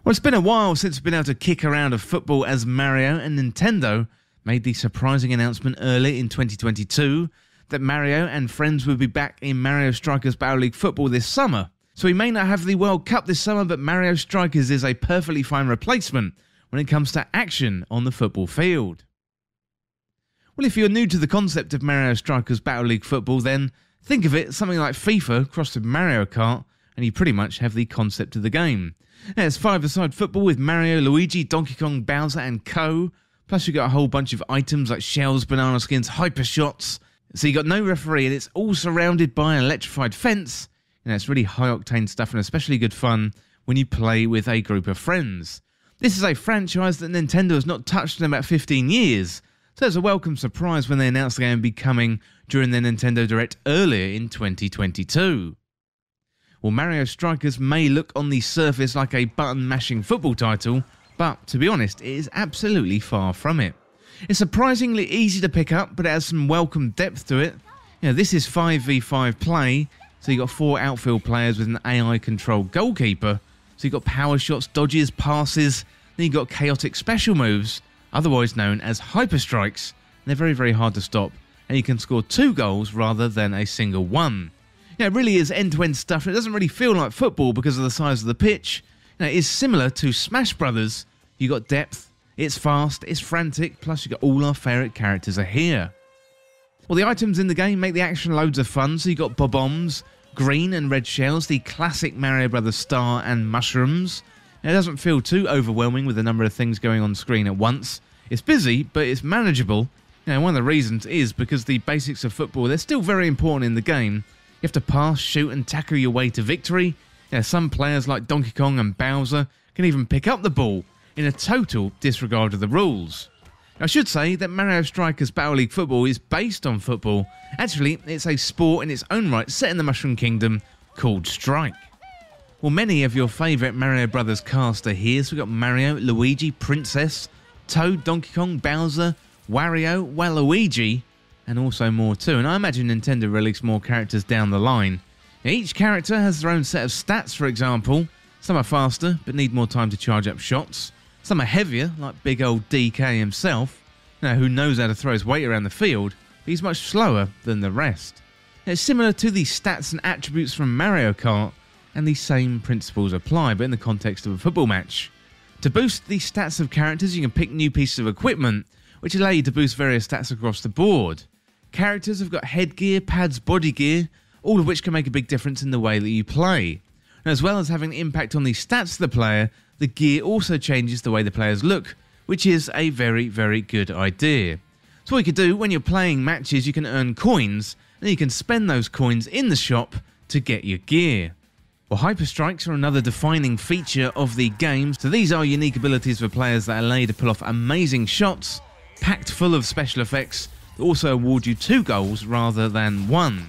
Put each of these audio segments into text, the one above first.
Well, it's been a while since we've been able to kick around a football as Mario, and Nintendo made the surprising announcement early in 2022 that Mario and friends will be back in Mario Strikers Battle League Football this summer. So we may not have the World Cup this summer, but Mario Strikers is a perfectly fine replacement when it comes to action on the football field. Well, if you're new to the concept of Mario Strikers Battle League Football, then think of it something like FIFA crossed with Mario Kart, and you pretty much have the concept of the game. Yeah, it's five-a-side football with Mario, Luigi, Donkey Kong, Bowser and co. Plus you've got a whole bunch of items like shells, banana skins, hyper shots. So you've got no referee and it's all surrounded by an electrified fence. And it's really high-octane stuff and especially good fun when you play with a group of friends. This is a franchise that Nintendo has not touched in about 15 years. So it's a welcome surprise when they announced the game would be coming during the Nintendo Direct earlier in 2022. Well, Mario Strikers may look on the surface like a button-mashing football title, but to be honest, it is absolutely far from it. It's surprisingly easy to pick up, but it has some welcome depth to it. You know, this is 5v5 play, so you've got 4 outfield players with an AI-controlled goalkeeper. So you've got power shots, dodges, passes, then you've got chaotic special moves, otherwise known as hyper strikes. And they're very, very hard to stop, and you can score 2 goals rather than a single one. Yeah, it really is end-to-end stuff, and it doesn't really feel like football because of the size of the pitch. You know, it is similar to Smash Brothers. You got depth, it's fast, it's frantic, plus you got all our favourite characters are here. Well, the items in the game make the action loads of fun, so you got bob-ombs, green and red shells, the classic Mario Brothers star and mushrooms. It doesn't feel too overwhelming with the number of things going on screen at once. It's busy, but it's manageable. You know, one of the reasons is because the basics of football, they're still very important in the game. You have to pass, shoot and tackle your way to victory. You know, some players like Donkey Kong and Bowser can even pick up the ball in a total disregard of the rules. I should say that Mario Strikers Battle League Football is based on football. Actually, it's a sport in its own right set in the Mushroom Kingdom called Strike. Well, many of your favourite Mario Brothers cast are here. So we've got Mario, Luigi, Princess, Toad, Donkey Kong, Bowser, Wario, Waluigi, and also more too. And I imagine Nintendo release more characters down the line. Now, each character has their own set of stats, for example. Some are faster, but need more time to charge up shots. Some are heavier, like big old DK himself, who knows how to throw his weight around the field, but he's much slower than the rest. Now, it's similar to the stats and attributes from Mario Kart, and the same principles apply, but in the context of a football match. To boost the stats of characters, you can pick new pieces of equipment, which allow you to boost various stats across the board. Characters have got headgear, pads, body gear, all of which can make a big difference in the way that you play. And as well as having an impact on the stats of the player, the gear also changes the way the players look, which is a very, very good idea. So what you can do when you're playing matches, you can earn coins, and you can spend those coins in the shop to get your gear. Well, Hyper Strikes are another defining feature of the game, so these are unique abilities for players that allow you to pull off amazing shots, packed full of special effects, that also award you 2 goals rather than 1.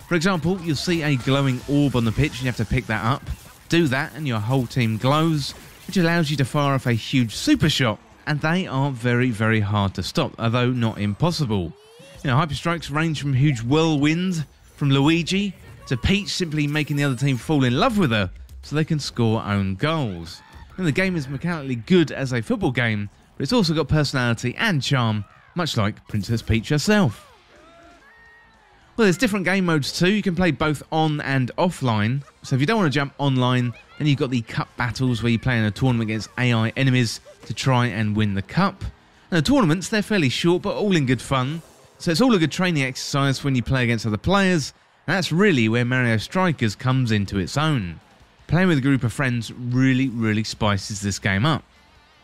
For example, you'll see a glowing orb on the pitch and you have to pick that up. Do that and your whole team glows, which allows you to fire off a huge super shot, and they are very, very hard to stop, although not impossible. You know, Hyper Strikes range from huge whirlwind from Luigi to Peach simply making the other team fall in love with her so they can score own goals. And the game is mechanically good as a football game, but it's also got personality and charm, much like Princess Peach herself. Well, there's different game modes too. You can play both on and offline. So if you don't want to jump online, then you've got the cup battles where you play in a tournament against AI enemies to try and win the cup. And the tournaments, they're fairly short, but all in good fun. So it's all a good training exercise when you play against other players, and that's really where Mario Strikers comes into its own. Playing with a group of friends really, really spices this game up.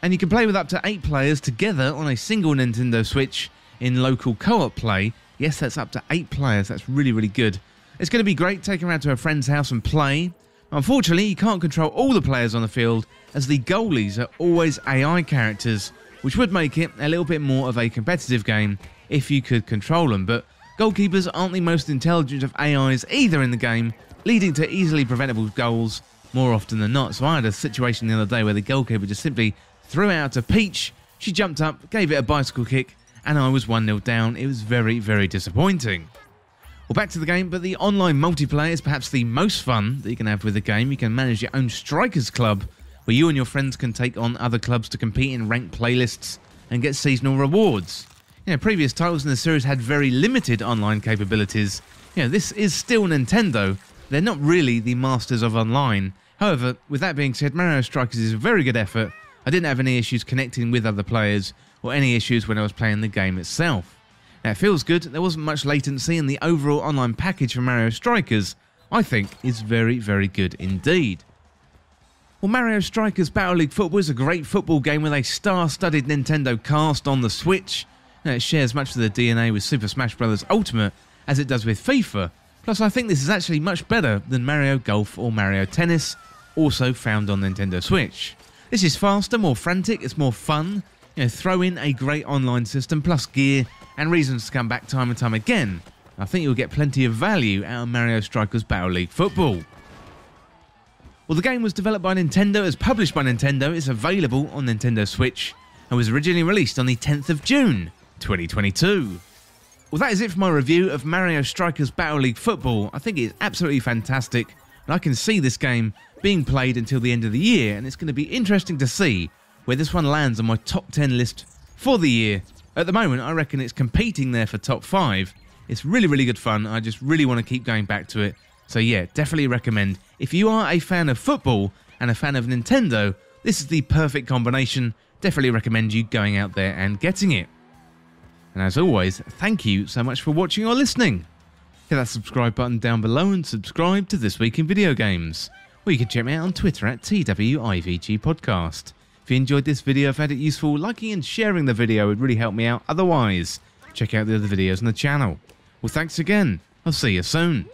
And you can play with up to 8 players together on a single Nintendo Switch in local co-op play. Yes, that's up to 8 players, that's really, really good. It's going to be great taking around to a friend's house and play. Unfortunately, you can't control all the players on the field, as the goalies are always AI characters, which would make it a little bit more of a competitive game if you could control them. But goalkeepers aren't the most intelligent of AIs either in the game, leading to easily preventable goals more often than not. So I had a situation the other day where the goalkeeper just simply threw it out to Peach, she jumped up, gave it a bicycle kick, and I was 1-0 down. It was very, very disappointing. Well, back to the game, but the online multiplayer is perhaps the most fun that you can have with the game. You can manage your own strikers club where you and your friends can take on other clubs to compete in ranked playlists and get seasonal rewards. Previous titles in the series had very limited online capabilities. This is still Nintendo. They're not really the masters of online. However, with that being said, Mario Strikers is a very good effort. I didn't have any issues connecting with other players or any issues when I was playing the game itself. Now, it feels good. There wasn't much latency, and the overall online package for Mario Strikers, I think, is very, very good indeed. Well, Mario Strikers Battle League Football is a great football game with a star-studded Nintendo cast on the Switch. It shares much of the DNA with Super Smash Bros. Ultimate as it does with FIFA. Plus, I think this is actually much better than Mario Golf or Mario Tennis, also found on Nintendo Switch. This is faster, more frantic, it's more fun. Throw in a great online system, plus gear and reasons to come back time and time again. I think you'll get plenty of value out of Mario Strikers Battle League Football. Well, the game was developed by Nintendo, is published by Nintendo, it's available on Nintendo Switch, and was originally released on the 10th of June, 2022. Well, that is it for my review of Mario Strikers Battle League Football. I think it's absolutely fantastic, and I can see this game being played until the end of the year, and it's going to be interesting to see where this one lands on my top 10 list for the year. At the moment, I reckon it's competing there for top 5. It's really, really good fun. I just really want to keep going back to it. So yeah, definitely recommend. If you are a fan of football and a fan of Nintendo, this is the perfect combination. Definitely recommend you going out there and getting it. And as always, thank you so much for watching or listening. Hit that subscribe button down below and subscribe to This Week in Video Games. Or you can check me out on Twitter at TWIVG Podcast. If you enjoyed this video, found it useful, liking and sharing the video would really help me out. Otherwise, check out the other videos on the channel. Well, thanks again. I'll see you soon.